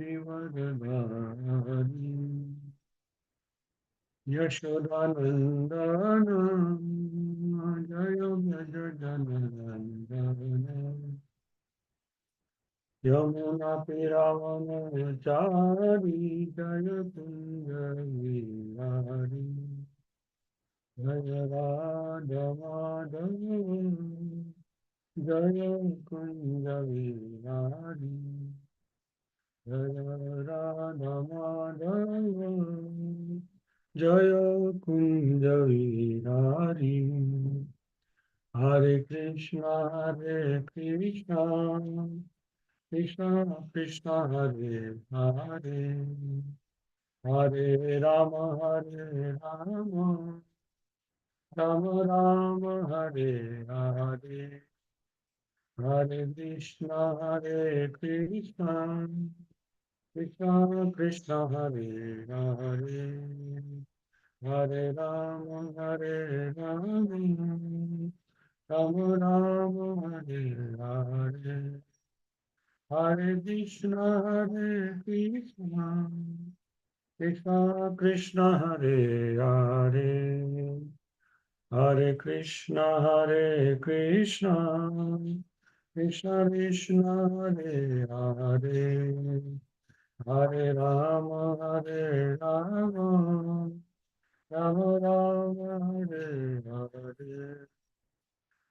गिरिवरधारी यशोदानंदन जय गजनंदन यमुना तीरावनचारी जय कुंज विहारी जय राधमाधव जय कुंज विहारी जय राधमाधव जय कुंज विहारी हरे कृष्णा कृष्ण कृष्ण हरे हरे हरे राम राम राम हरे हरे हरे कृष्ण कृष्ण कृष्ण हरे हरे हरे राम राम राम हरे हरे हरे कृष्ण कृष्ण कृष्ण हरे हरे हरे कृष्ण कृष्ण कृष्ण हरे हरे हरे राम राम राम राम हरे हरे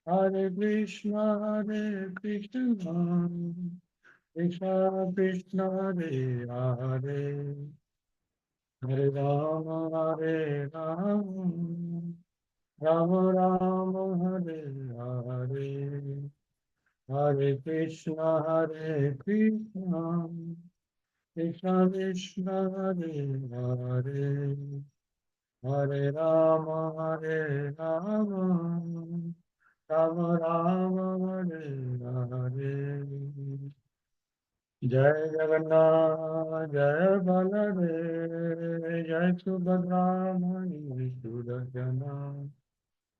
हरे कृष्ण कृष्ण कृष्ण हरे हरे हरे राम राम राम हरे हरे हरे कृष्ण कृष्ण कृष्ण हरे हरे हरे राम राम राम राम हरे हरे जय जगन्नाथ जय बलदेव जय सुभद्रा मणि सुदर्शना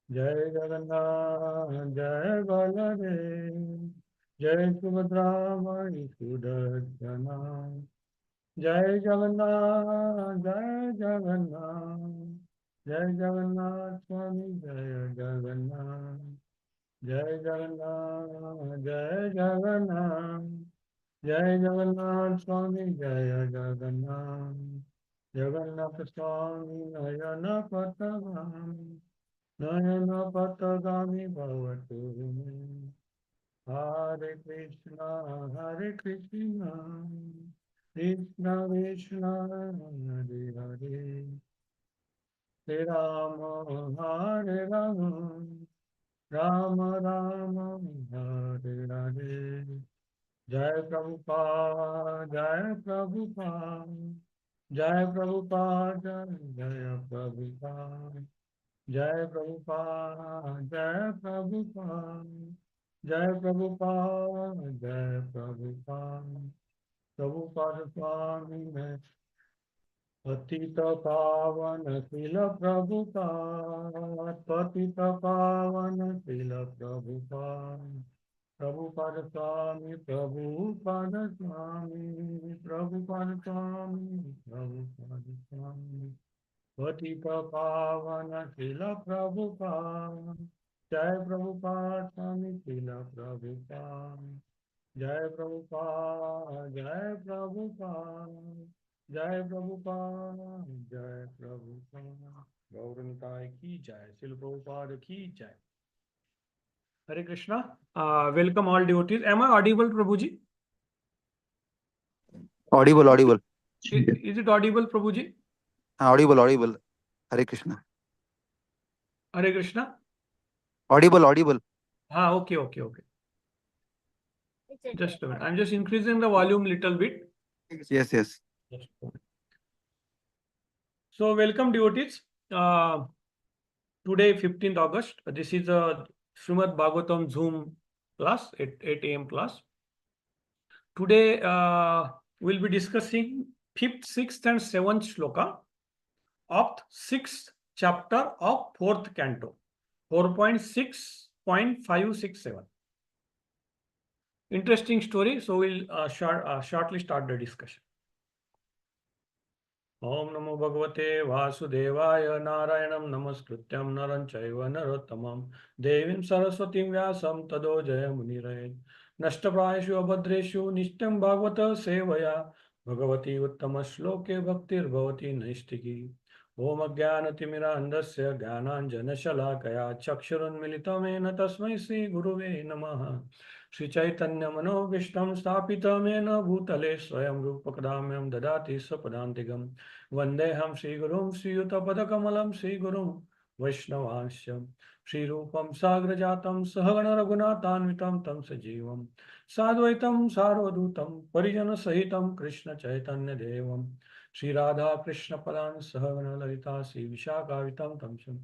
जय जगन्नाथ जय बलदेव जय सुभद्रा मणि सुदर्शना जय जगन्नाथ जय जगन्नाथ स्वामी जय जगन्नाथ जय जगन्नाथ जय जगन्नाथ स्वामी जय जगन्नाथ जगन्नाथ स्वामी नयन पथगामी भवतु मे हरे कृष्ण कृष्ण कृष्ण हरे हरे हरे राम राम राम हरे हरे जय प्रभुपाद जय प्रभुपाद जय प्रभुपाद जय प्रभुपाद जय प्रभुपाद प्रभुपाद स्वामी में पतित पावन शिल प्रभुपाद पतित पावन शिल प्रभुपाद प्रभुपाद स्वामी पतित पावन शिल प्रभुपाद जय प्रभुपाद स्वामी शिल प्रभुपाद जय प्रभुपाद जय प्रभुपाद गौरनिताय की जय शिल प्रभुपाद की जय Hare Krishna. Welcome all devotees. Am I audible, Prabhuji? Audible. Is it audible, Prabhuji? Audible. Hare Krishna. Hare Krishna. Audible. Okay. Just a minute. I'm just increasing the volume little bit. Yes. So welcome devotees. Today 15th August. This is a Srimad Bhagavatam Zoom class at 8 a.m. class. Today we'll be discussing 5th, 6th and 7th shloka of 6th chapter of 4th canto, 4.6.567. Interesting story. So we'll shortly start the discussion. Om Namo Bhagavate Vasudevaya Narayanam Namaskrityam Naram Chaiva Narottamam Devim Saraswatim Vyasam Tado Jayamuniraye Nashtaprayeshu Abhadreshu Nishtam Bhagavata Sevaya Bhagavati Uttama Shloke Bhaktir Bhavati Naistiki Om Ajnanatimirandasya Andasya Jnananjana Shalakaya Chakshurunmilitamena Tasmai Sri Guruve Namaha Sri Chaitanya Manovistam Stapitamena Bhutale Swayam Rupakadamyam Dadati Sapadantigam Vandeham Sri Gurum Sri Yutapadakamalam Sri Gurum Vaishnavasya Sri Rupam Sagrajatam Sahagana Raghunathanvitam Tam Sajivam Sadvaitam Sarvadutam Parijana Sahitam Krishna Chaitanya Devam Sri Radha Krishna Padan Sahagana Lalita Sri Vishakavitam Tamsam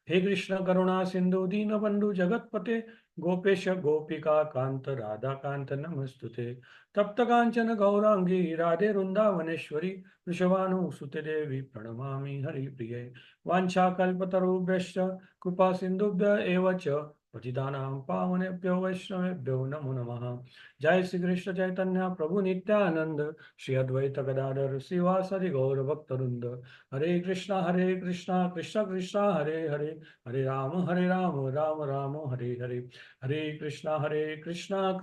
हे कृष्ण करुणा सिंधु दीन बंधु जगतपते गोपेश गोपिका कांत राधा कांत नमस्तुते तप्त कांचन गौरांगी राधे वृंदावनेश्वरी वृषभानुसुते देवी प्रणमामि हरिप्रिये वाञ्छाकल्पतरुभ्यश्च कृपा सिन्धुभ्य एव च पतितानां पावनेभ्यो वैष्णवेभ्यो नमो नमः जय श्री कृष्ण चैतन्य प्रभु नित्यानंद श्री अद्वैत गदाधर श्रीवासदि गौर भक्तवृंद हरे Krishna Krishna Krishna Krishna Hare Hare Hare Ram Ram Ram Hare Hare Hare Krishna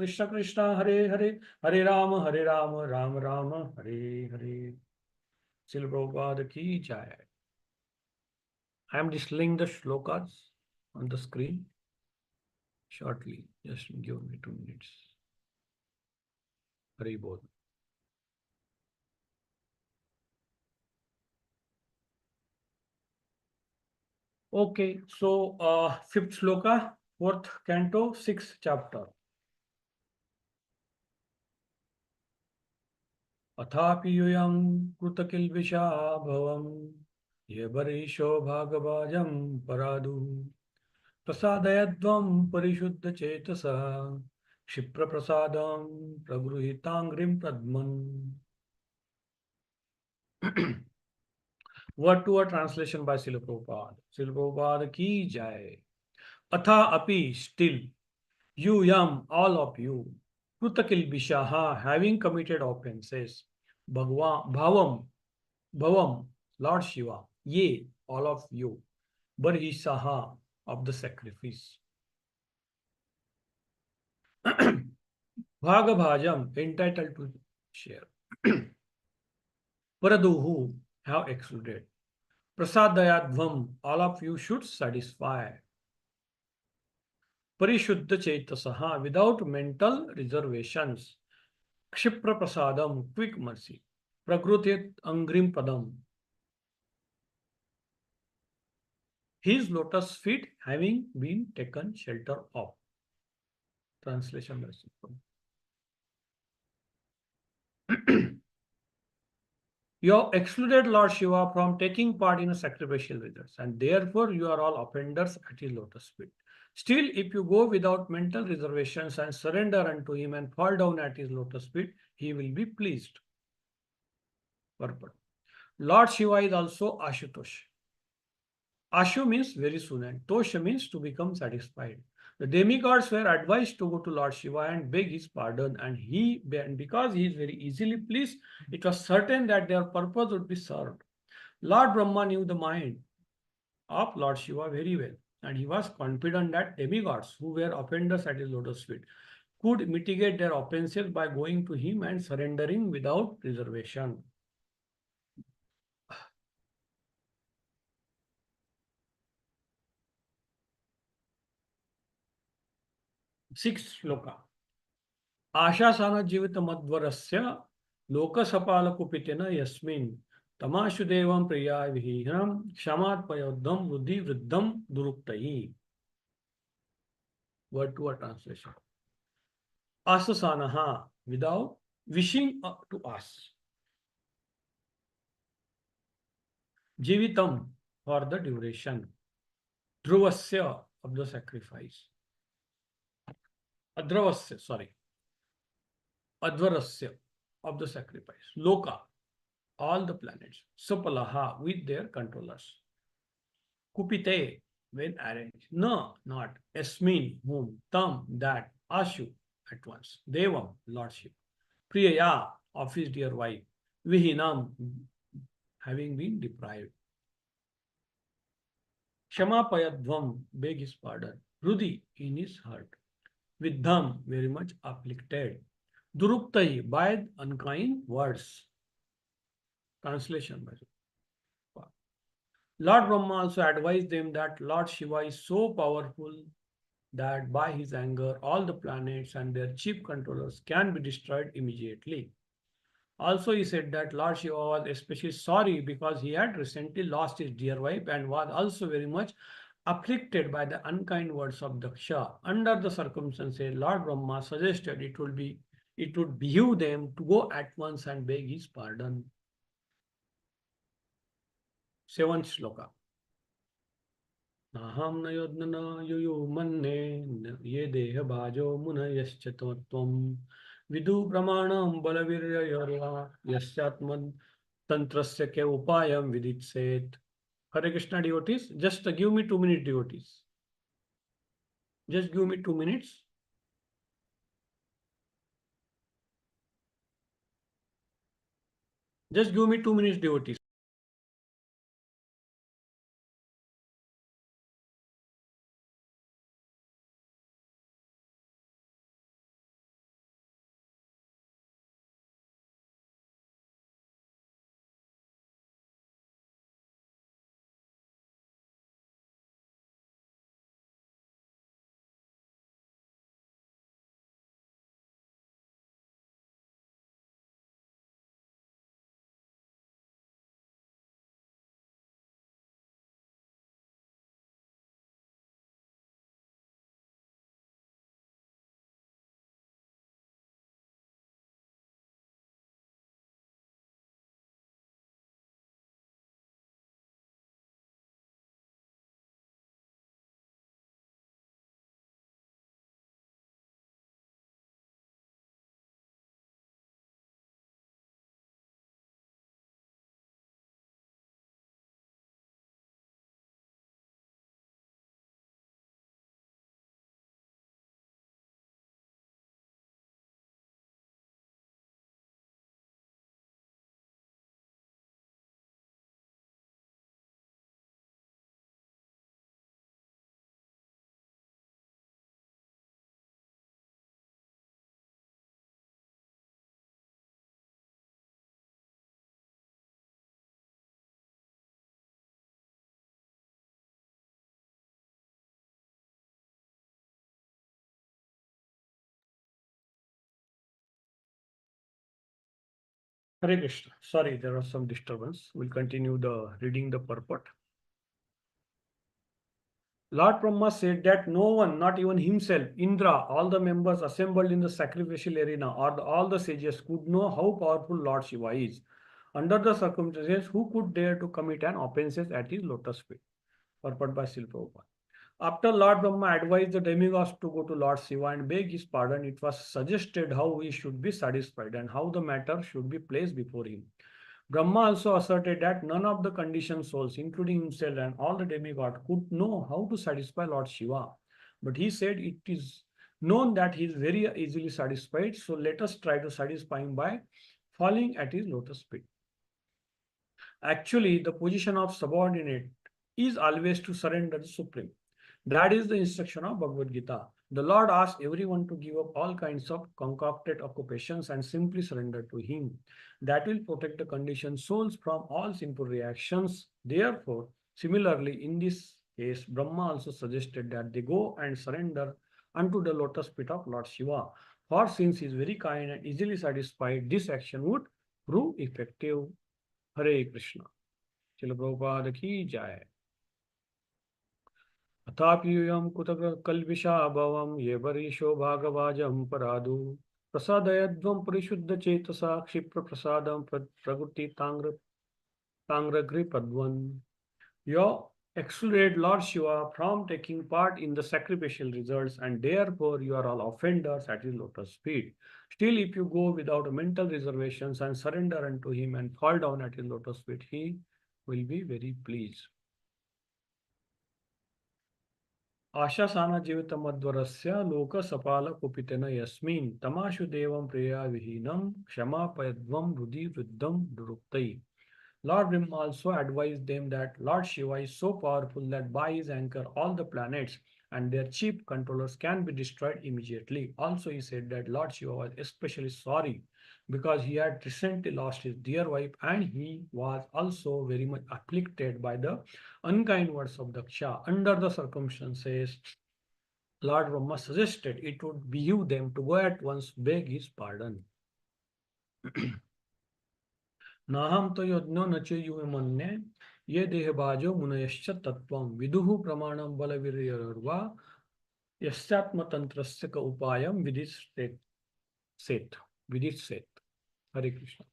Krishna Krishna Hare Hare Hare Ram Ram Ram Hare Hare Srila Prabhupada ki jai. I am displaying the shlokas on the screen shortly. Just give me 2 minutes. Hari Bol. Okay, so fifth shloka, fourth canto, sixth chapter. अथापि यूयं कृतकिल्बिषा भवं ये बरीशो भागभाजं परादु प्रसादयध्वं परिशुद्धचेतसः क्षिप्रप्रसादं प्रगृहीताङ्घ्रिं प्रद्मन्. Word to word translation by Srila Prabhupada. Srila Prabhupada ki jai. Atha api, still, you yam, all of you, Krutakil Bishaha, having committed offenses, Bhavam, Bhavam, Lord Shiva, ye, all of you, Barhisaha, of the sacrifice. Bhagabhajam, entitled to share. Paraduhu, have excluded. Prasadayadvam, all of you should satisfy. Parishuddha Chetasaha, without mental reservations. Kshipra Prasadam, quick mercy. Prakrutit Angrim Padam, his lotus feet having been taken shelter of. Translation by You have excluded Lord Shiva from taking part in a sacrificial rituals, and therefore you are all offenders at his lotus feet. Still, if you go without mental reservations and surrender unto him and fall down at his lotus feet, he will be pleased. Purport. Lord Shiva is also Ashutosh. Ashu means very soon, and Tosha means to become satisfied. The demigods were advised to go to Lord Shiva and beg his pardon, and because he is very easily pleased, it was certain that their purpose would be served. Lord Brahma knew the mind of Lord Shiva very well, and he was confident that demigods who were offenders at his lotus feet could mitigate their offenses by going to him and surrendering without reservation. Sixth shloka. आशासान जीवित मध्वरस्य लोकसपालकुपितेन यस्मिन् तमाशुदेवं प्रिया विहीनम क्षमात्पयोद्धम बुद्धि वृद्धम दुरुक्तयि. Word to word translation. Asasanaha, without wishing to us. Jivitam, for the duration. Dhruvasya, of the sacrifice. Adravasya, sorry. Advarasya, of the sacrifice. Loka, all the planets. Sapalaha, with their controllers. Kupite, when arranged. No, not. Esmin, whom. Tam, that. Ashu, at once. Devam, lordship. Priyaya, of his dear wife. Vihinam, having been deprived. Kshama beg his pardon. Rudi, in his heart. Vidham, very much afflicted. Duruktai, by unkind words. Translation. Lord Brahma also advised them that Lord Shiva is so powerful that by his anger, all the planets and their chief controllers can be destroyed immediately. Also, he said that Lord Shiva was especially sorry because he had recently lost his dear wife and was also very much afflicted by the unkind words of Daksha. Under the circumstances, Lord Brahma suggested it would behoove them to go at once and beg his pardon. Seventh shloka. Naham nayodnana yuyu manne ye deha bhajo munayascha tvam vidu pramanam balavirya yorva yasyatman tantrasya ke upayam viditset. Hare Krishna devotees, just give me 2 minutes devotees. Just give me 2 minutes. Just give me 2 minutes devotees. Hare Krishna. Sorry, there was some disturbance. We'll continue the reading the purport. Lord Brahma said that no one, not even himself, Indra, all the members assembled in the sacrificial arena, or all the sages could know how powerful Lord Shiva is. Under the circumstances, who could dare to commit an offense at his lotus feet? Purport by Srila Prabhupada. After Lord Brahma advised the demigods to go to Lord Shiva and beg his pardon, it was suggested how he should be satisfied and how the matter should be placed before him. Brahma also asserted that none of the conditioned souls, including himself and all the demigods, could know how to satisfy Lord Shiva. But he said it is known that he is very easily satisfied, so let us try to satisfy him by falling at his lotus feet. Actually, the position of subordinate is always to surrender the Supreme. That is the instruction of Bhagavad Gita. The Lord asks everyone to give up all kinds of concocted occupations and simply surrender to Him. That will protect the conditioned souls from all sinful reactions. Therefore, similarly, in this case, Brahma also suggested that they go and surrender unto the lotus feet of Lord Shiva. For since he is very kind and easily satisfied, this action would prove effective. Hare Krishna. Srila Prabhupada ki jai. अथाप्यूयं कुतकल्बिषाभवं ये वरीशो भागवाजं परादु प्रसादयध्वं परिशुद्धचेतसा क्षिप्रप्रसादं प्रकृतिताङ्ग्रघ्रिपद्वन्. You excluded Lord Shiva from taking part in the sacrificial results, and therefore you are all offenders at his lotus feet. Still, if you go without mental reservations and surrender unto him and fall down at his lotus feet, he will be very pleased. आशासाना जीवितमध्वरस्य लोकसपालकुपितेन यस्मिन् तमाशु देवं प्रिया विहीनं क्षमापयध्वं हृदि वृद्धं दुरुक्तै. Lord Brahma also advised them that Lord Shiva is so powerful that by his anchor all the planets and their chief controllers can be destroyed immediately. Also, he said that Lord Shiva was especially sorry because he had recently lost his dear wife and he was also very much afflicted by the unkind words of Daksha. Under the circumstances, Lord Brahma suggested it would behoove them to go at once beg his pardon. नाहं तो यज्ञो न च युवमन्ये ये देहबाजो मुनयश्च तत्त्वं विदुः प्रमाणं बलवीर्यर्वा यस्यात्मतन्त्रस्य क उपायं विदित्सेत्. Hare Krishna.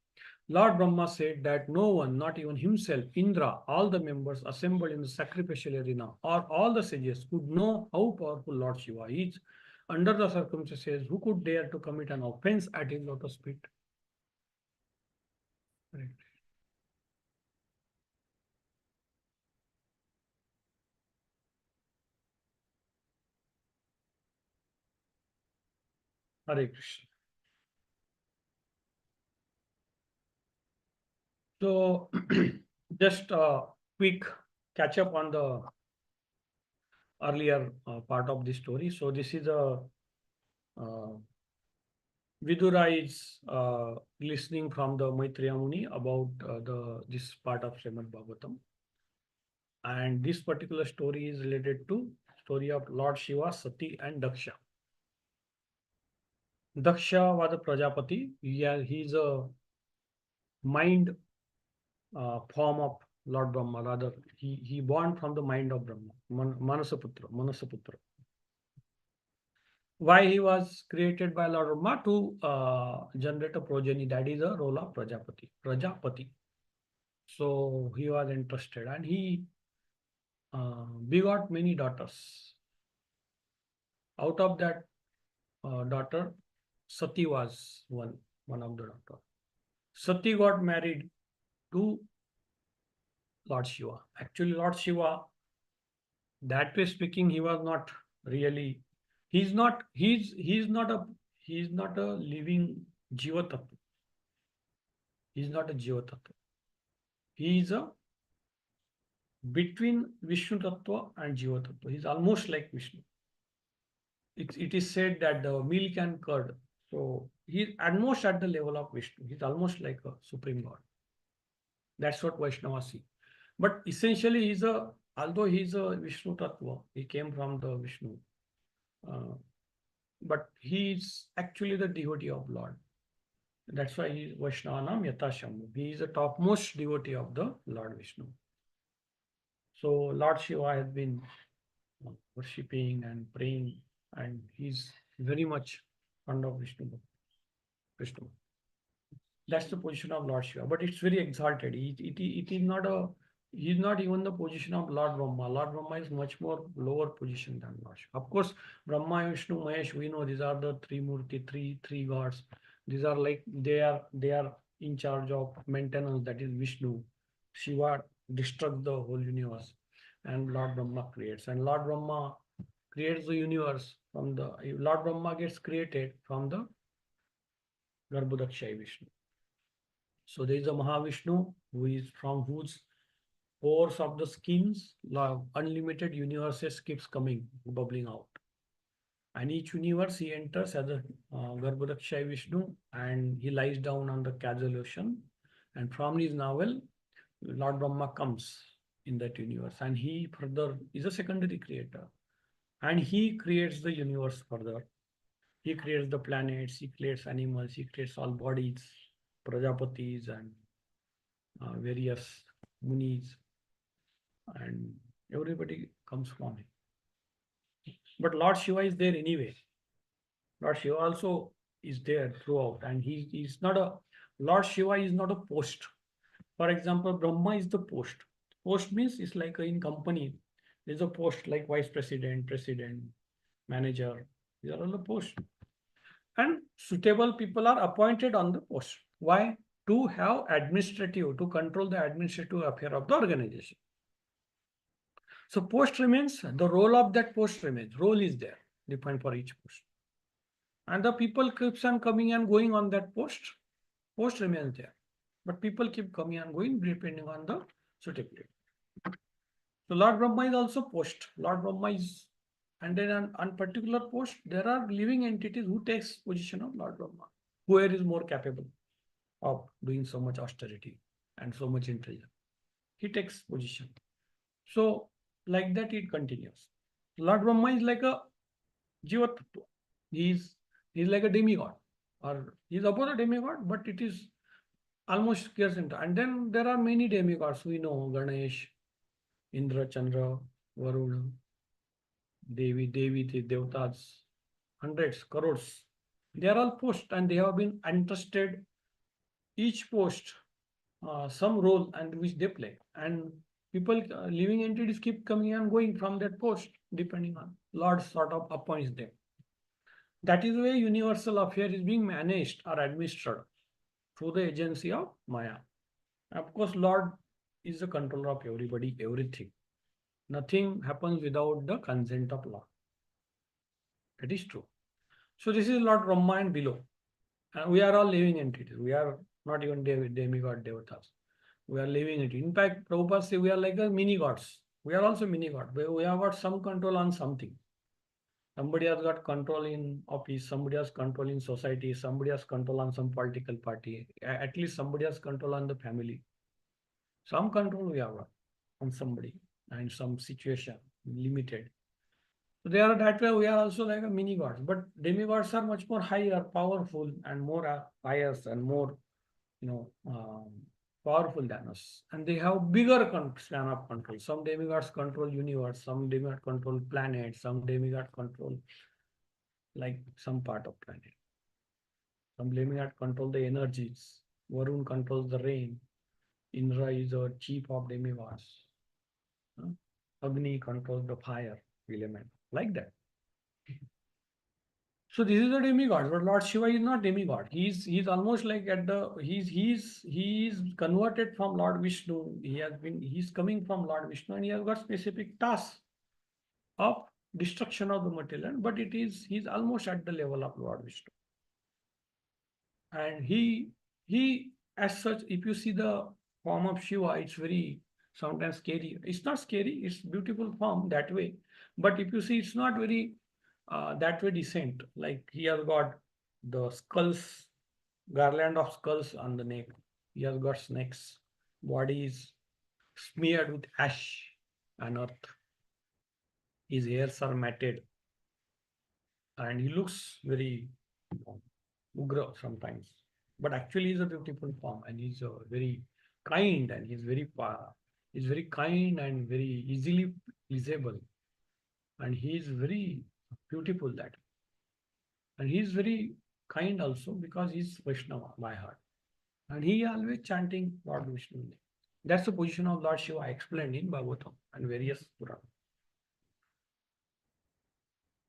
Lord Brahma said that no one, not even himself, Indra, all the members assembled in the sacrificial arena, or all the sages could know how powerful Lord Shiva is. Under the circumstances, who could dare to commit an offense at his lotus feet? Hare Krishna. So, just a quick catch up on the earlier part of the story. So, this is a uh, Vidura is listening from the Maitreya Muni about the this part of Srimad Bhagavatam, and this particular story is related to story of Lord Shiva, Sati, and Daksha. Daksha was a Prajapati. He is a mind form of Lord Brahma. Rather, he born from the mind of Brahma, Manasaputra. Why he was created by Lord Brahma? To generate a progeny. That is a role of Prajapati. So he was interested and he begot many daughters. Out of that daughter, Sati was one of the daughter. Sati got married to Lord Shiva. Actually, Lord Shiva, that way speaking, he was not really. He's not. He's not a. He's not a living Jiva Tattva. He's not a Jiva Tattva. He is a between Vishnu Tattva and Jiva Tattva. He's almost like Vishnu. It is said that the milk and curd. So he's almost at the level of Vishnu. He's almost like a supreme God. That's what Vaishnavas see. But essentially, although he's a Vishnu Tattva, he came from the Vishnu. But he is actually the devotee of Lord. That's why he is Vaishnavanam Yatashamu. He is the topmost devotee of the Lord Vishnu. So Lord Shiva has been worshipping and praying, and he's very much fond of Vishnu. That's the position of Lord Shiva, but it's very exalted. It is not a. He's not even the position of Lord Brahma. Lord Brahma is much more lower position than Lord Shiva. Of course, Brahma, Vishnu, Mahesh, we know these are the three Murti, three gods. These are like they are in charge of maintenance. That is Vishnu. Shiva destructs the whole universe, and Lord Brahma creates. And Lord Brahma creates the universe from the. Lord Brahma gets created from the Garbhodakshay Vishnu. So there is a Mahavishnu who is from whose pores of the skins, unlimited universes keeps coming, bubbling out. And each universe he enters as a Garbhodakshay Vishnu and he lies down on the casual ocean. And from his navel, Lord Brahma comes in that universe and he further is a secondary creator. And he creates the universe further. He creates the planets, he creates animals, he creates all bodies, Prajapatis and various munis, and everybody comes from him. But Lord Shiva is there anyway. Lord Shiva also is there throughout, and he is not a. Lord Shiva is not a post. For example, Brahma is the post. Post means it's like in company. There's a post like vice president, president, manager. These are all the posts. And suitable people are appointed on the post. Why? To have administrative, to control the administrative affair of the organization. So post remains, the role of that post remains. Role is there, defined for each post. And the people keeps on coming and going on that post. Post remains there. But people keep coming and going depending on the suitability. So Lord Brahma is also post. Lord Brahma is, and then on particular post, there are living entities who takes position of Lord Brahma. Whoever is more capable of doing so much austerity and so much intelligence, he takes position. So like that it continues. Lord Brahma is like a Jiva Tattva. He's like a demigod, or he's above a demigod, but it is almost clear center. And then there are many demigods we know: Ganesh, Indra, Chandra, Varuna, Devi, the Devatas, hundreds, crores. They are all post and they have been entrusted each post some role and which they play. And people, living entities keep coming and going from that post depending on Lord sort of appoints them. That is the way universal affair is being managed or administered through the agency of Maya. Of course, Lord is the controller of everybody, everything. Nothing happens without the consent of Lord. That is true. So this is Lord Brahma and below. And we are all living entities. We are not even demigod devatas. We are living it. In fact, Prabhupada say we are like a mini gods. We are also mini god. We have got some control on something. Somebody has got control in office, somebody has control in society, somebody has control on some political party. At least somebody has control on the family. Some control we have got on somebody and some situation, limited. So they are that way, we are also like a mini gods. But demigods are much more higher, powerful, and more pious and more, powerful than us. And they have bigger span of control. Some demigods control universe, some demigods control planets, some demigods control like some part of planet. Some demigods control the energies. Varun controls the rain. Indra is a chief of demigods. Agni controls the fire element. Like that. So this is a demigod, but Lord Shiva is not demigod. He's almost like at the he's converted from Lord Vishnu. He's coming from Lord Vishnu and he has got specific tasks of destruction of the material, but he's almost at the level of Lord Vishnu. And he as such, if you see the form of Shiva, it's very sometimes scary. It's not scary, it's beautiful form that way. But if you see, it's not very that way decent. Like he has got the skulls, garland of skulls on the neck. He has got snakes. Body is smeared with ash and earth. His hairs are matted, and he looks very ugra sometimes. But actually, he's a beautiful form, and he's very kind, and he's very kind and very easily pleasable, and he's very beautiful that. And he's very kind also because he's Vaishnava by heart. And he always chanting Lord Vishnu. That's the position of Lord Shiva explained in Bhagavatam and various Puranas.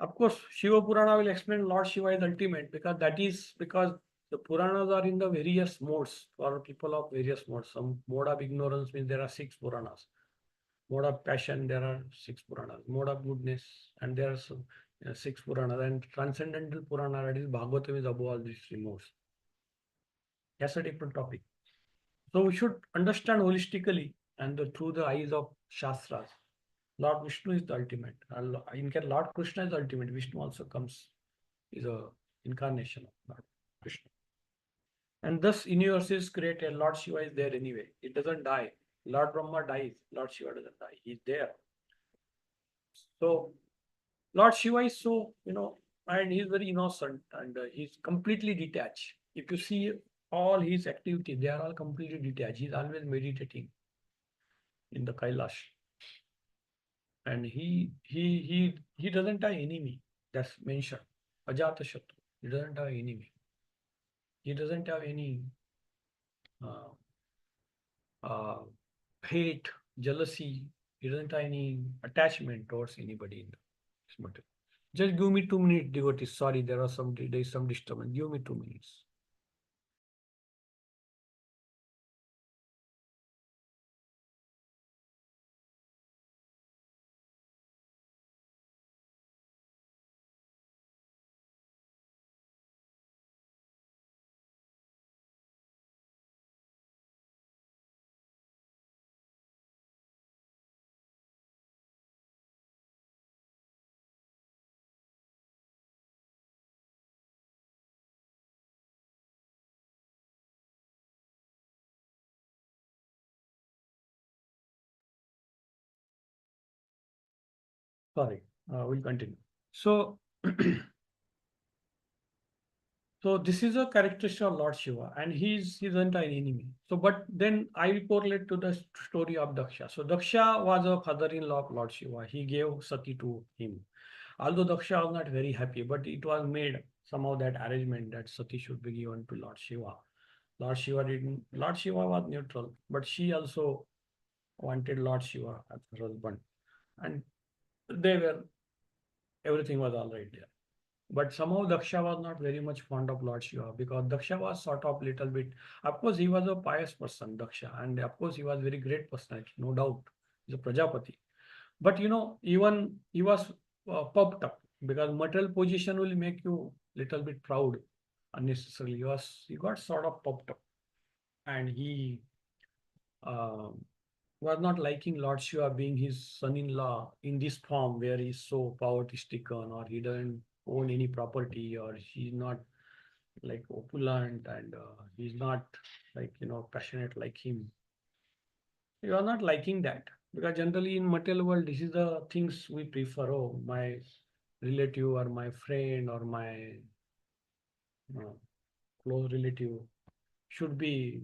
Of course, Shiva Purana will explain Lord Shiva is ultimate because the Puranas are in the various modes for people of various modes. Some mode of ignorance means there are 6 Puranas. Mode of passion, there are 6 Puranas. Mode of goodness, and there are some 6 Puranas. And transcendental Purana, that is Bhagavatam, is above all these 3 modes. That's a different topic. So we should understand holistically and through the eyes of Shastras. Lord Vishnu is the ultimate. In fact, Lord Krishna is the ultimate. Vishnu also is a incarnation of Lord Krishna. And thus universe is created. Lord Shiva is there anyway. It doesn't die. Lord Brahma dies. Lord Shiva doesn't die. He's there. So Lord Shiva is so, and he's very innocent and he's completely detached. If you see all his activities, they are all completely detached. He's always meditating in the Kailash. And he doesn't have enemy. That's mentioned. Ajata Shatru. He doesn't have enemy. He doesn't have any uh, hate, jealousy. He doesn't have any attachment towards anybody in this matter. Just give me 2 minutes, devotees. Sorry, there is some disturbance. Give me 2 minutes. Sorry, we'll continue. So, so this is a characteristic of Lord Shiva, and he isn't an enemy. So, but then I will correlate to the story of Daksha. So Daksha was a father-in-law of Lord Shiva. He gave Sati to him. Although Daksha was not very happy, but it was made somehow that arrangement that Sati should be given to Lord Shiva. Lord Shiva didn't. Lord Shiva was neutral, but she also wanted Lord Shiva as her husband, and they were everything was all right there. But somehow Daksha was not very much fond of Lord Shiva because Daksha was sort of little bit. Of course, he was a pious person, Daksha, and of course he was very great personality, no doubt. He's a Prajapati. But even he was puffed up because material position will make you little bit proud unnecessarily. He got sort of puffed up, and he uh, was not liking Lord Shiva being his son-in-law in this form where he's so poverty-stricken or he doesn't own any property or he's not like opulent and he's not like passionate like him. You are not liking that because generally in material world this is the things we prefer. Oh, my relative or my friend or my uh, close relative should be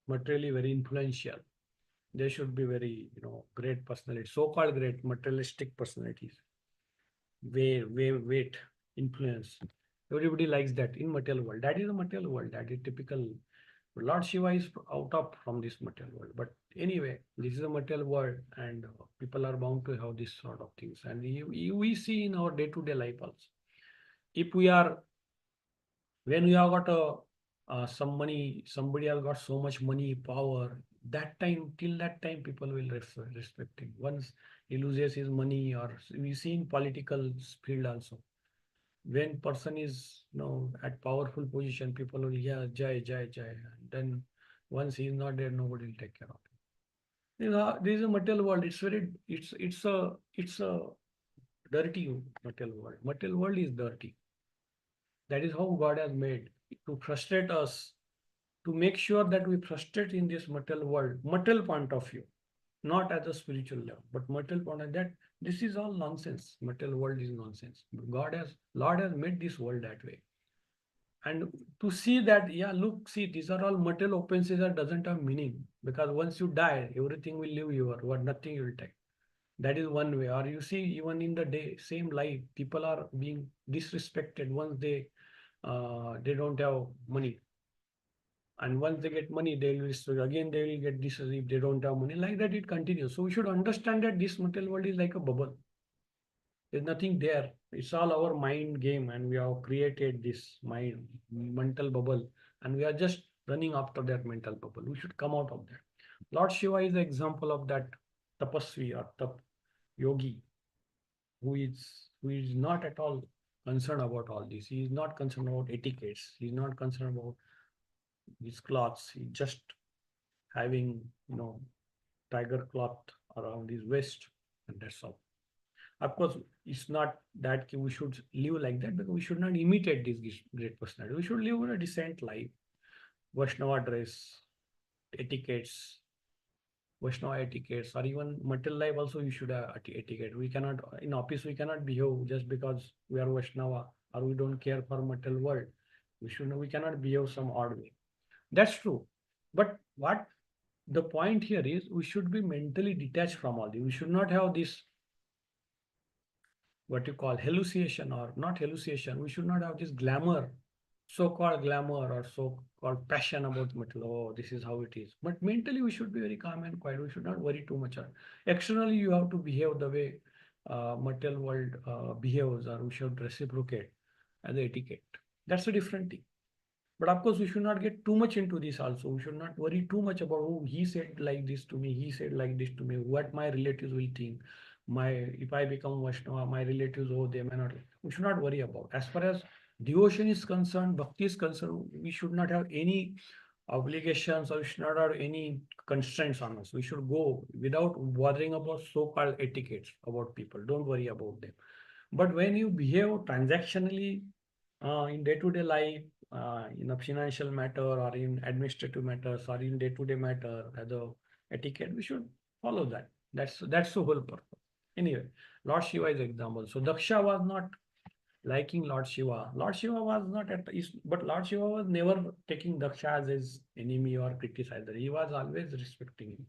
materially very influential. They should be very great personalities, so-called great materialistic personalities, weight, influence. Everybody likes that in material world. That is a material world. That is typical. Lord Shiva is out of from this material world. But anyway, this is a material world, and people are bound to have this sort of things. And we see in our day-to-day life also. If we are when we have got some money, somebody has got so much money, power. That time, till that time, people will respect him. Once he loses his money, or we see in political field also, when person is at powerful position, people will jai jai jai. Then once he is not there, nobody will take care of him. This is a material world. It's a dirty material world. Material world is dirty. That is how God has made to frustrate us, to make sure that we frustrate in this material world, material point of view, not at the spiritual level, but material point of that. This is all nonsense. Material world is nonsense. Lord has made this world that way. And to see that, yeah, look, see, these are all material offenses that doesn't have meaning because once you die, everything will leave you or nothing you will take. That is one way. Or you see, even in the day, same life, people are being disrespected once they don't have money. And once they get money, they will again they will get this if they don't have money. Like that, it continues. So we should understand that this material world is like a bubble. There's nothing there. It's all our mind game, and we have created this mind mental bubble, and we are just running after that mental bubble. We should come out of that. Lord Shiva is the example of that tapasvi or yogi who is not at all concerned about all this. He is not concerned about etiquettes. He is not concerned about his clothes. He just having tiger cloth around his waist, and that's all. Of course, it's not that we should live like that because we should not imitate this great personality. We should live a decent life. Vaishnava dress, etiquettes, Vaishnava etiquettes, or even material life also you should have etiquette. We cannot in office we cannot behave just because we are Vaishnava or we don't care for material world. We cannot behave some odd way. That's true. But what the point here is we should be mentally detached from all this. We should not have this what you call hallucination or not hallucination. We should not have this glamour, so-called glamour or so-called passion about metal. Oh, this is how it is. But mentally, we should be very calm and quiet. We should not worry too much. Externally, you have to behave the way material world behaves, or we should reciprocate as a etiquette. That's a different thing. But of course, we should not get too much into this also. We should not worry too much about, oh, he said like this to me, he said like this to me, what my relatives will think. If I become Vaishnava, my relatives, oh, they may not. We should not worry about. As far as devotion is concerned, bhakti is concerned, we should not have any obligations or we should not have any constraints on us. We should go without bothering about so-called etiquettes about people. Don't worry about them. But when you behave transactionally in day-to-day life, in a financial matter or in administrative matters or in day-to-day matter as a etiquette, we should follow that. That's the whole purpose. Anyway, Lord Shiva is example. So Daksha was not liking Lord Shiva. Lord Shiva was not but Lord Shiva was never taking Daksha as his enemy or criticizer. He was always respecting him.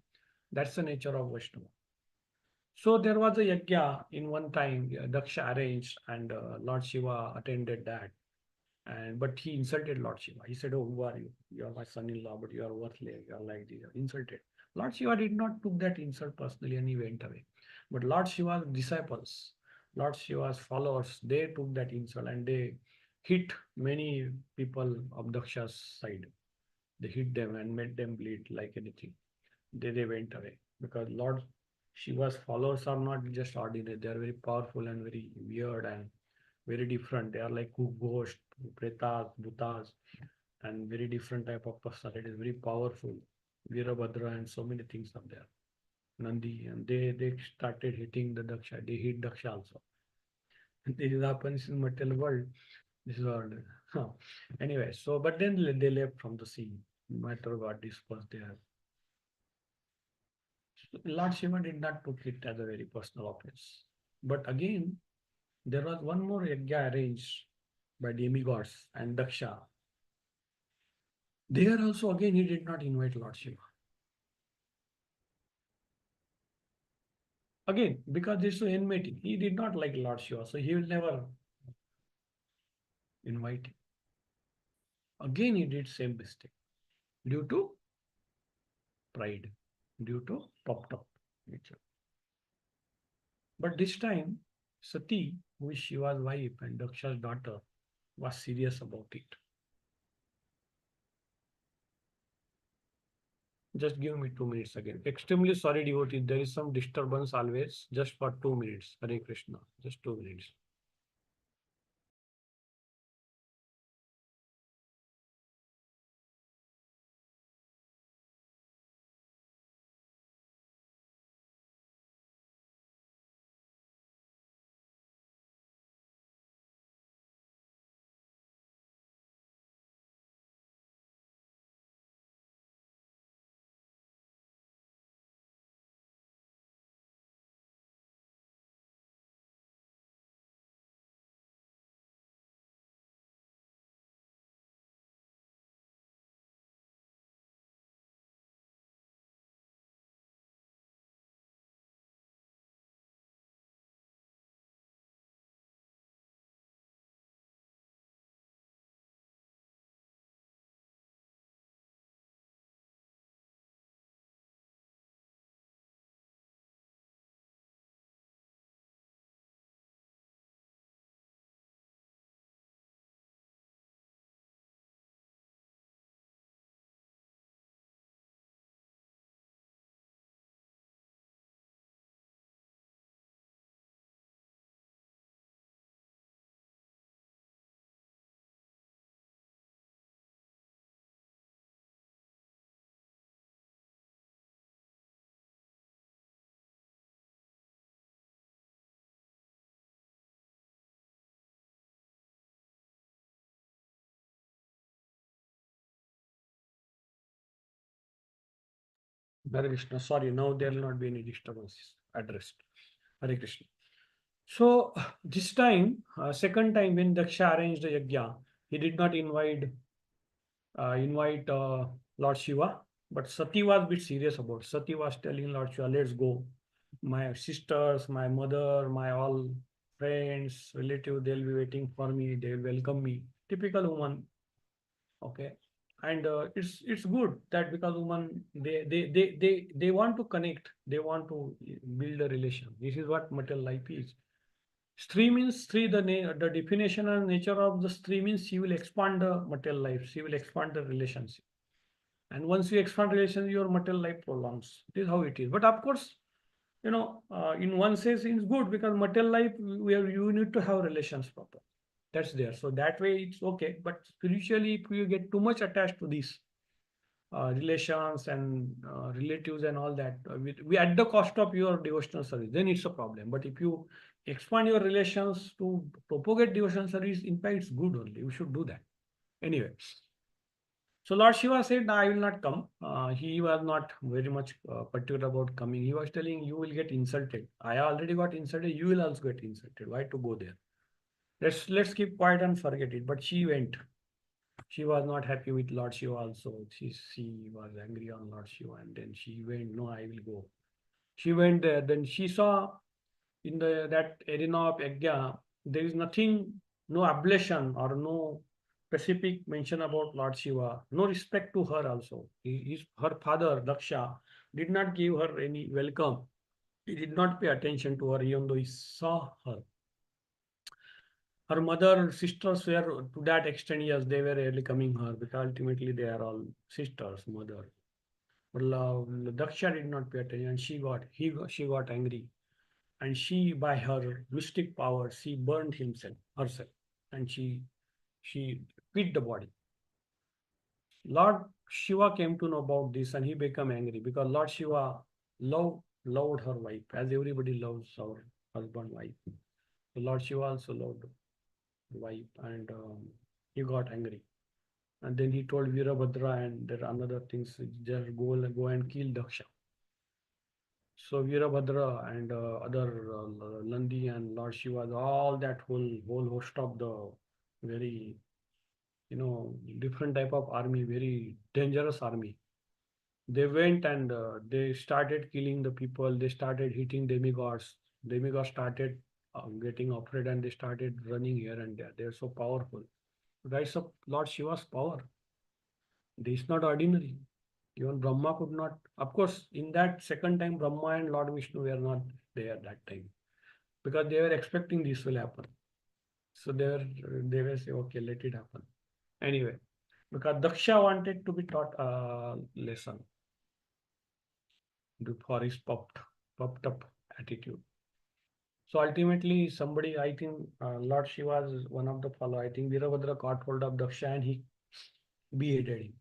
That's the nature of Vaishnava. So there was a yajna in one time Daksha arranged, and Lord Shiva attended that. And but he insulted Lord Shiva. He said, "Oh, who are you? You are my son-in-law, but you are worthless. You are like this." Insulted. Lord Shiva did not took that insult personally, and he went away. But Lord Shiva's disciples, Lord Shiva's followers, they took that insult and they hit many people of Daksha's side. They hit them and made them bleed like anything. They went away because Lord Shiva's followers are not just ordinary. They are very powerful and very weird and very different. They are like ghosts, pretas, bhutas, and very different type of personalities, very powerful. Virabhadra and so many things are there. Nandi, and they started hitting the Daksha. They hit Daksha also. And this happens in material world. This is all. Huh. Anyway, so but then they left from the scene. No matter what this was there. Lord Shiva did not took it as a very personal offense. But again, there was one more yajna arranged by demigods and Daksha. There also again he did not invite Lord Shiva. Again, because this is enmity, he did not like Lord Shiva, so he will never invite him. Again, he did same mistake due to pride, due to popped up nature. But this time, Sati, who is Shiva's wife and Daksha's daughter, was serious about it. Just give me 2 minutes again. Extremely sorry, devotee. There is some disturbance always. Just for 2 minutes. Hare Krishna. Just 2 minutes. Hare Krishna. Sorry, now there will not be any disturbances addressed. Hare Krishna. So this time, second time when Daksha arranged the yajna, he did not invite Lord Shiva, but Sati was a bit serious about. Sati was telling Lord Shiva, "Let's go. My sisters, my mother, my all friends, relatives, they'll be waiting for me. They will welcome me." Typical woman. Okay. And it's good that because women they want to connect, they want to build a relation. This is what material life is. Stree means stree, the definition and nature of the stree means she will expand the material life, she will expand the relationship. And once you expand relations, your material life prolongs. This is how it is. But of course, in one sense, it's good because material life, where you need to have relations proper. That's there. So that way it's okay. But spiritually, if you get too much attached to these relations and relatives and all that, we at the cost of your devotional service, then it's a problem. But if you expand your relations to propagate devotional service, in fact, it's good only. We should do that. Anyway, So Lord Shiva said, I will not come. He was not very much particular about coming. He was telling, you will get insulted. I already got insulted. You will also get insulted. Why to go there? Let's keep quiet and forget it. But she went. She was not happy with Lord Shiva also. She was angry on Lord Shiva, and then she went, no, I will go. She went there. Then she saw in that arena of Yajna, there is nothing, no oblation or no specific mention about Lord Shiva, no respect to her also. Her father, Daksha, did not give her any welcome. He did not pay attention to her, even though he saw her. Her mother, sisters were to that extent, yes, they were really coming her, because ultimately they are all sisters, mother. But Daksha did not pay attention, and she got angry, and she, by her mystic power, she burned herself, and she quit the body. Lord Shiva came to know about this, and he became angry, because Lord Shiva loved her wife as everybody loves our husband wife. So Lord Shiva also loved wife, and he got angry. And then he told Virabhadra and there are another things, just go and kill Daksha. So Virabhadra and other Nandi and Lord Shiva, all that whole host of the very, different type of army, very dangerous army. They went and they started killing the people. They started hitting demigods. Demigods started getting afraid, and they started running here and there. They're so powerful. Rise of Lord Shiva's power. This is not ordinary. Even Brahma could not. Of course, in that second time, Brahma and Lord Vishnu were not there that time, because they were expecting this will happen. So they were say, okay, let it happen. Anyway, because Daksha wanted to be taught a lesson for his popped up attitude. So ultimately, somebody, I think Lord Shiva is one of the follow. I think Virabhadra caught hold of Daksha and he beheaded him.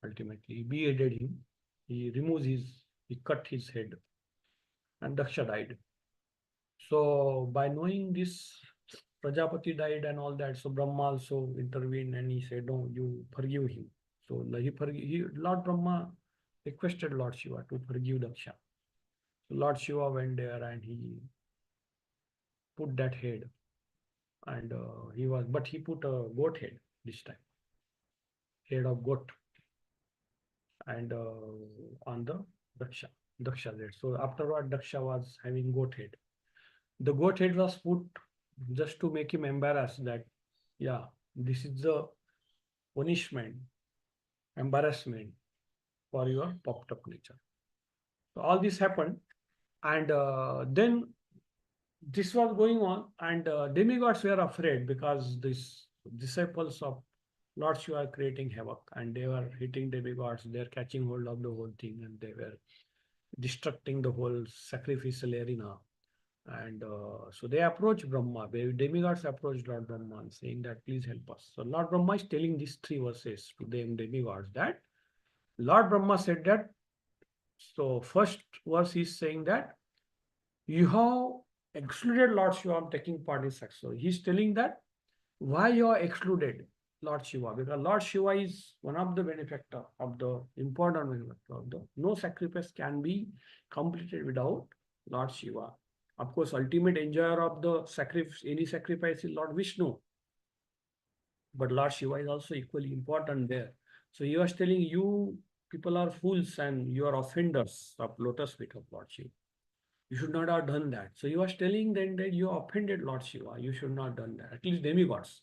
Ultimately, he beheaded him. He cut his head, and Daksha died. So by knowing this, Prajapati died and all that. So Brahma also intervened and he said, no, you forgive him. So Lord Brahma requested Lord Shiva to forgive Daksha. So Lord Shiva went there and he put that head, and but he put a goat head this time, head of goat, and on the Daksha head. So afterward, Daksha was having goat head. The goat head was put just to make him embarrassed that, yeah, this is the punishment, embarrassment for your popped up nature. So all this happened, and then this was going on, and demigods were afraid, because these disciples of Lord Shiva are creating havoc, and they were hitting demigods. They're catching hold of the whole thing, and they were destructing the whole sacrificial arena. And so they approached Brahma. Demigods approached Lord Brahma and saying that, please help us. So Lord Brahma is telling these three verses to them demigods, that Lord Brahma said that. So first verse is saying that you have excluded Lord Shiva from taking part in sex. So he's telling that why you are excluded Lord Shiva, because Lord Shiva is one of the benefactor of the important benefactor of the no sacrifice can be completed without Lord Shiva. Of course, ultimate enjoyer of the sacrifice, any sacrifice, is Lord Vishnu, but Lord Shiva is also equally important there. So he was telling you people are fools and you are offenders of lotus feet of Lord Shiva. You should not have done that. So he was telling them that you offended Lord Shiva. You should not have done that. At least demigods.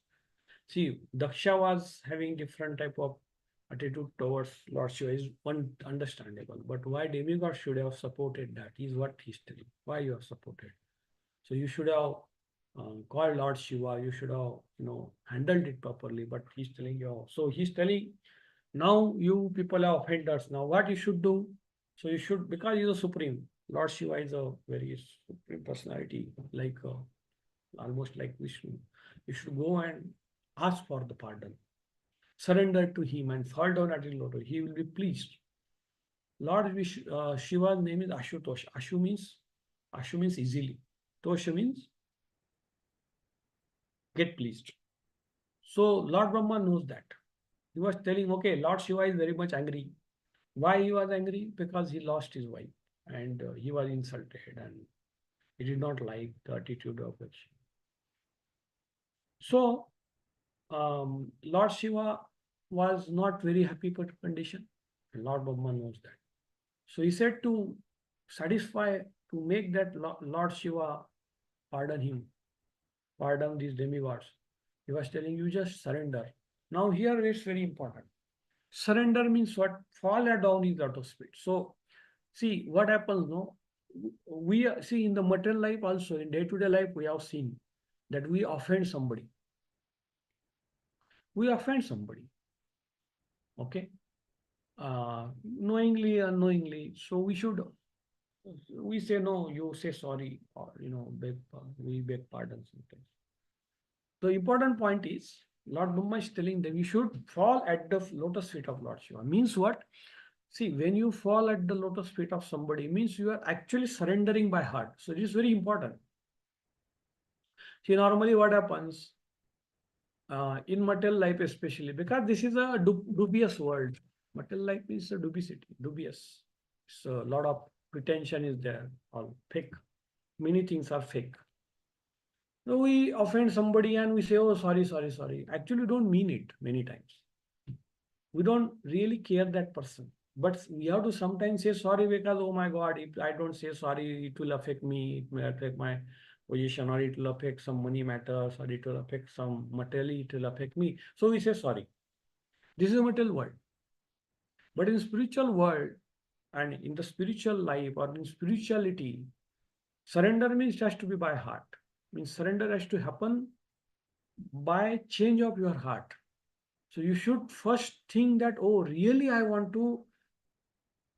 See, Daksha was having different type of attitude towards Lord Shiva is one understandable. But why demigods should have supported that is what he's telling. Why you have supported. So you should have called Lord Shiva. You should have, handled it properly. But he's telling you. So he's telling, now you people are offenders. Now what you should do? So you should, because he's a supreme. Lord Shiva is a very supreme personality, like almost like Vishnu. You should go and ask for the pardon. Surrender to him and fall down at his lotus. He will be pleased. Shiva's name is Ashutosh. Ashu means easily. Tosha means get pleased. So Lord Brahma knows that. He was telling, okay, Lord Shiva is very much angry. Why he was angry? Because he lost his wife and he was insulted and he did not like the attitude of Lakshmi. So Lord Shiva was not very happy with the condition. And Lord Brahma knows that. So he said to satisfy, to make that Lord Shiva pardon him, pardon these demigods. He was telling you just surrender. Now here it's very important. Surrender means what? Fall down is out of spirit. So see what happens, no? We see in the material life also, in day-to-day life, we have seen that we offend somebody. We offend somebody. Okay. Knowingly, unknowingly. So we say no, you say sorry, or we beg pardon sometimes. The important point is Lord Brahma is telling them you should fall at the lotus feet of Lord Shiva. Means what? See, when you fall at the lotus feet of somebody, means you are actually surrendering by heart. So it is very important. See, normally what happens in material life, especially because this is a dubious world. Material life is a dubious. So a lot of pretension is there, all fake. Many things are fake. So we offend somebody and we say, oh, sorry, sorry, sorry. Actually, don't mean it many times. We don't really care that person. But we have to sometimes say sorry because, oh my God, if I don't say sorry, it will affect me, it may affect my position, or it will affect some money matters, or it will affect some materially, it will affect me. So we say sorry. This is a material world. But in spiritual world and in the spiritual life or in spirituality, surrender means it has to be by heart. Means surrender has to happen by change of your heart. So you should first think that, oh, really, I want to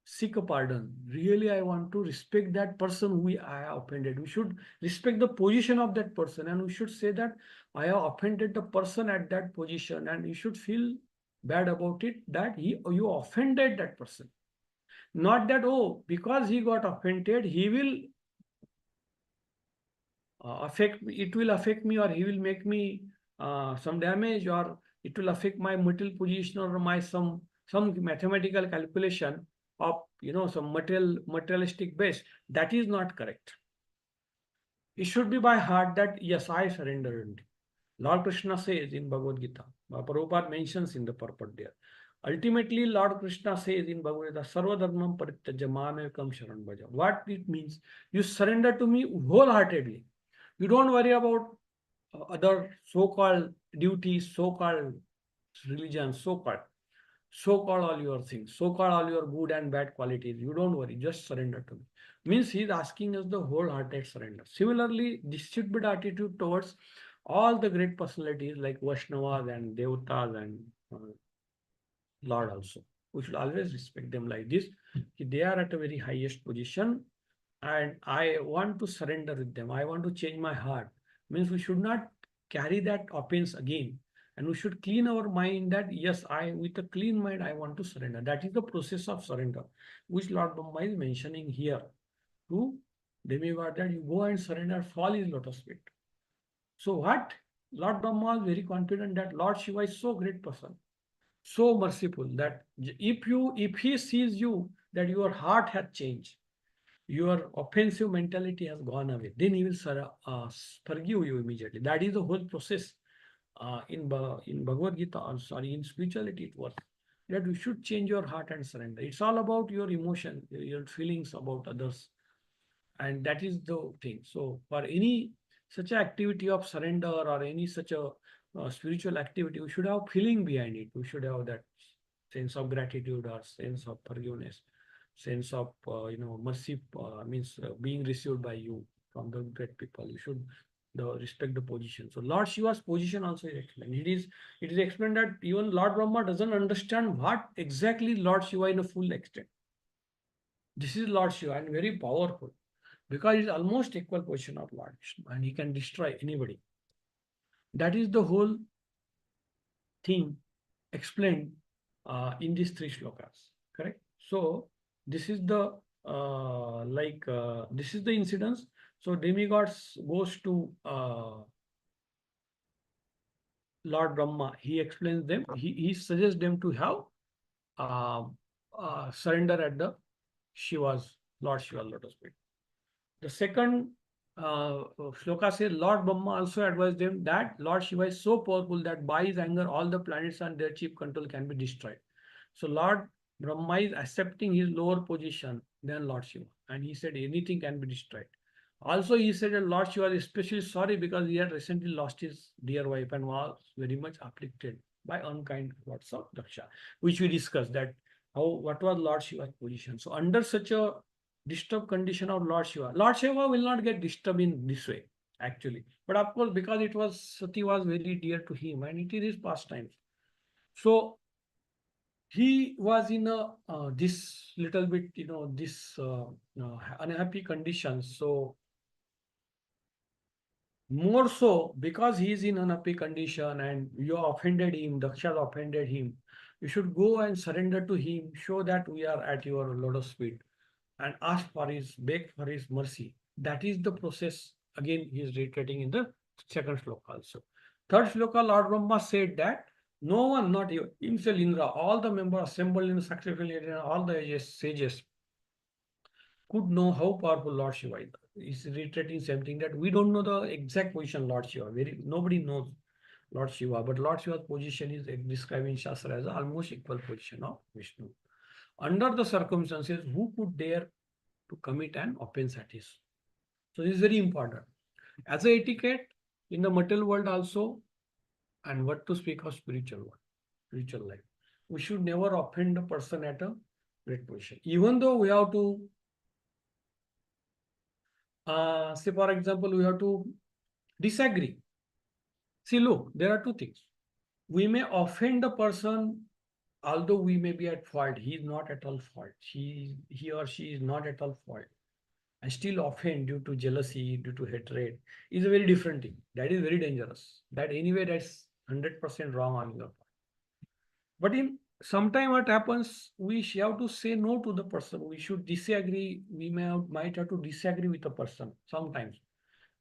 seek a pardon. Really, I want to respect that person who I have offended. We should respect the position of that person and we should say that I have offended the person at that position and you should feel bad about it that you offended that person. Not that, oh, because he got offended, he will it will affect me or he will make me some damage or it will affect my material position or my some mathematical calculation of some materialistic base. That is not correct. It should be by heart that yes, I surrendered. Lord Krishna says in Bhagavad Gita, Prabhupada mentions in the purport there. Ultimately, Lord Krishna says in Bhagavad Gita, Sarva Dharmam Parityaja Mamekam Sharan Bhaja. What it means? You surrender to me wholeheartedly. You don't worry about other so-called duties, so-called religion, so-called all your things, so-called all your good and bad qualities. You don't worry, just surrender to me. Means he is asking us the wholehearted surrender. Similarly, this should be the attitude towards all the great personalities like Vaishnavas and Devatas and Lord also. We should always respect them like this. They are at a very highest position and I want to surrender with them. I want to change my heart. Means we should not carry that offense again. And we should clean our mind that, yes, with a clean mind, I want to surrender. That is the process of surrender, which Lord Brahma is mentioning here to demigod that you go and surrender, fall his lotus feet. So what? Lord Brahma is very confident that Lord Shiva is so great person, so merciful that if he sees you that your heart has changed, your offensive mentality has gone away, then he will forgive you immediately. That is the whole process in Bhagavad Gita, or sorry, in spirituality it was that you should change your heart and surrender. It's all about your emotion, your feelings about others, and that is the thing. So for any such activity of surrender or any such a spiritual activity, we should have feeling behind it. We should have that sense of gratitude or sense of forgiveness, sense of mercy, means being received by you from the great people. You should respect the position. So Lord Shiva's position also is explained. It is explained that even Lord Brahma doesn't understand what exactly Lord Shiva in a full extent. This is Lord Shiva and very powerful because it's almost equal position of Lord Vishnu and he can destroy anybody. That is the whole thing explained in these three shlokas, correct? So this is the this is the incidence. So demigods goes to Lord Brahma, he explains them, he suggests them to have uh, surrender at the Shiva's, Lord Shiva lotus feet. The second shloka says, Lord Brahma also advised them that Lord Shiva is so powerful that by his anger, all the planets and their chief control can be destroyed. So Lord Brahma is accepting his lower position than Lord Shiva. And he said anything can be destroyed. Also, he said that Lord Shiva is especially sorry because he had recently lost his dear wife and was very much afflicted by unkind words of Daksha, which we discussed that how what was Lord Shiva's position. So under such a disturbed condition of Lord Shiva will not get disturbed in this way, actually. But of course, because it was Sati was very dear to him and it is his pastimes. So he was in a this little bit, this unhappy conditions. So more so because he is in unhappy condition and you offended him, Daksha offended him, you should go and surrender to him, show that we are at your lotus feet and ask for his, beg for his mercy. That is the process. Again, he is reiterating in the second shloka also. Third shloka, Lord Brahma said that no one, not you, himself Indra, all the members assembled in the sacrificial area, all the sages could know how powerful Lord Shiva is. He's reiterating something that we don't know the exact position Lord Shiva. Nobody knows Lord Shiva, but Lord Shiva's position is described in Shastra as almost equal position of Vishnu. Under the circumstances, who could dare to commit an offense at his? So this is very important. As a etiquette in the material world also, and what to speak of spiritual life. We should never offend a person at a great position. Even though we have to say, for example, we have to disagree. See, look, there are two things. We may offend the person, although we may be at fault. He is not at all fault. He or she is not at all fault. And still offend due to jealousy, due to hatred, is a very different thing. That is very dangerous. That anyway, that's 100% wrong on your part. But in sometime what happens, we have to say no to the person. We should disagree. Might have to disagree with the person sometimes.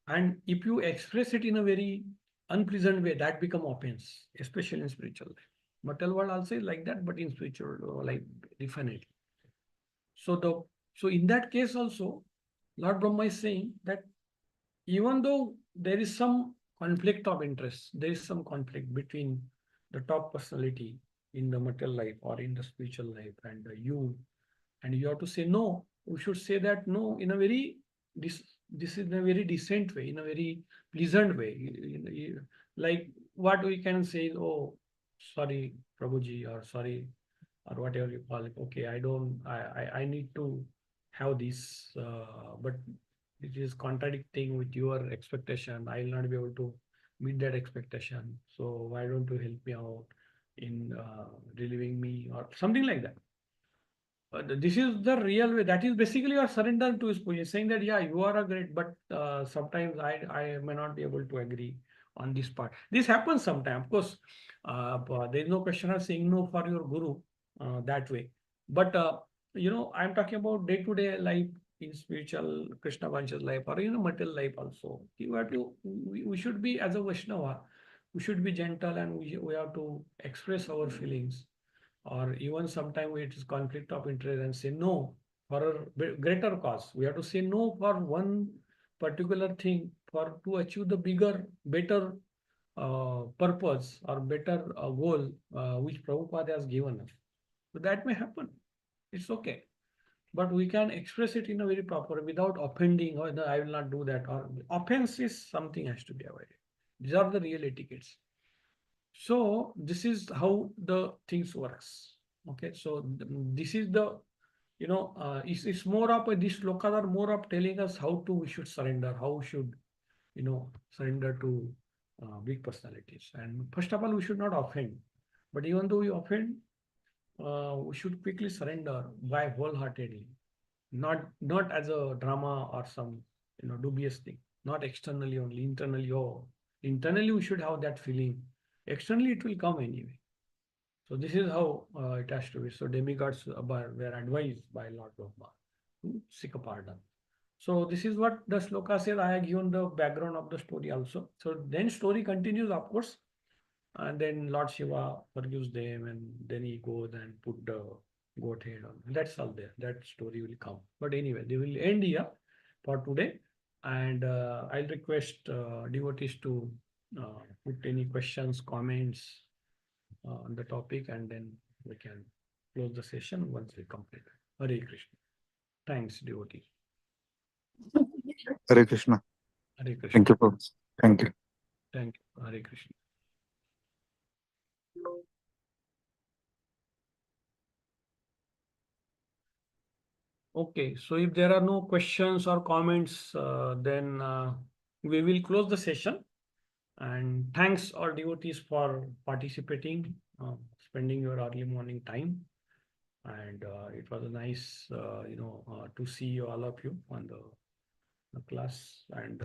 And if you express it in a very unpleasant way, that become offense, especially in spiritual life. Material world also is like that, but in spiritual life, definitely. So in that case also, Lord Brahma is saying that even though there is some conflict of interest, there is some conflict between the top personality in the material life or in the spiritual life and you have to say no. We should say that no in a very this is in a very decent way, in a very pleasant way. Like what we can say is, oh, sorry, Prabhuji, or sorry, or whatever you call it. Okay, I need to have this, but it is contradicting with your expectation. I will not be able to meet that expectation. So why don't you help me out in relieving me or something like that? This is the real way. That is basically your surrender to his position, saying that yeah, you are a great, but sometimes I may not be able to agree on this part. This happens sometimes, of course. But there is no question of saying no for your guru that way. But I'm talking about day-to-day life in spiritual Krishna conscious life or in a material life also. You have to. We should be as a Vaishnava. We should be gentle and we have to express our feelings or even sometimes it is conflict of interest and say no for a greater cause. We have to say no for one particular thing for to achieve the bigger, better purpose or better goal which Prabhupada has given us. So that may happen. It's okay. But we can express it in a very proper without offending or no, I will not do that. Or offense is something has to be avoided. These are the real etiquettes. So this is how the things works. Okay, so this is the it's more of these slokas are more of telling us how to we should surrender, how we should surrender to big personalities. And first of all, we should not offend. But even though we offend, we should quickly surrender by wholeheartedly, not as a drama or some dubious thing, not externally only, internally. Oh, internally we should have that feeling. Externally, it will come anyway. So this is how it has to be. So demigods were advised by Lord Brahma to seek a pardon. So this is what the sloka says. I have given the background of the story also. So then story continues, of course. And then Lord Shiva forgives them, and then he goes and put the goat head on. That's all there. That story will come. But anyway, they will end here for today. And I'll request devotees to put any questions, comments on the topic, and then we can close the session once we complete. Hare Krishna. Thanks, devotee. Hare Krishna. Hare Krishna. Thank you, Prabhu. Thank you. Thank you. Hare Krishna. Okay, so if there are no questions or comments, then we will close the session. And thanks all devotees for participating, spending your early morning time. And it was a nice, to see all of you on the class. And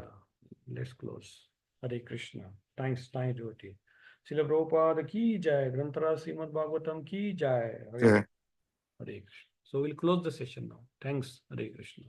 let's close. Hare Krishna. Thanks, devotee. Srila Prabhupada ki jai, Granthara Srimad Bhagavatam ki jai. Yeah. Hare Krishna. So we'll close the session now. Thanks, Hare Krishna.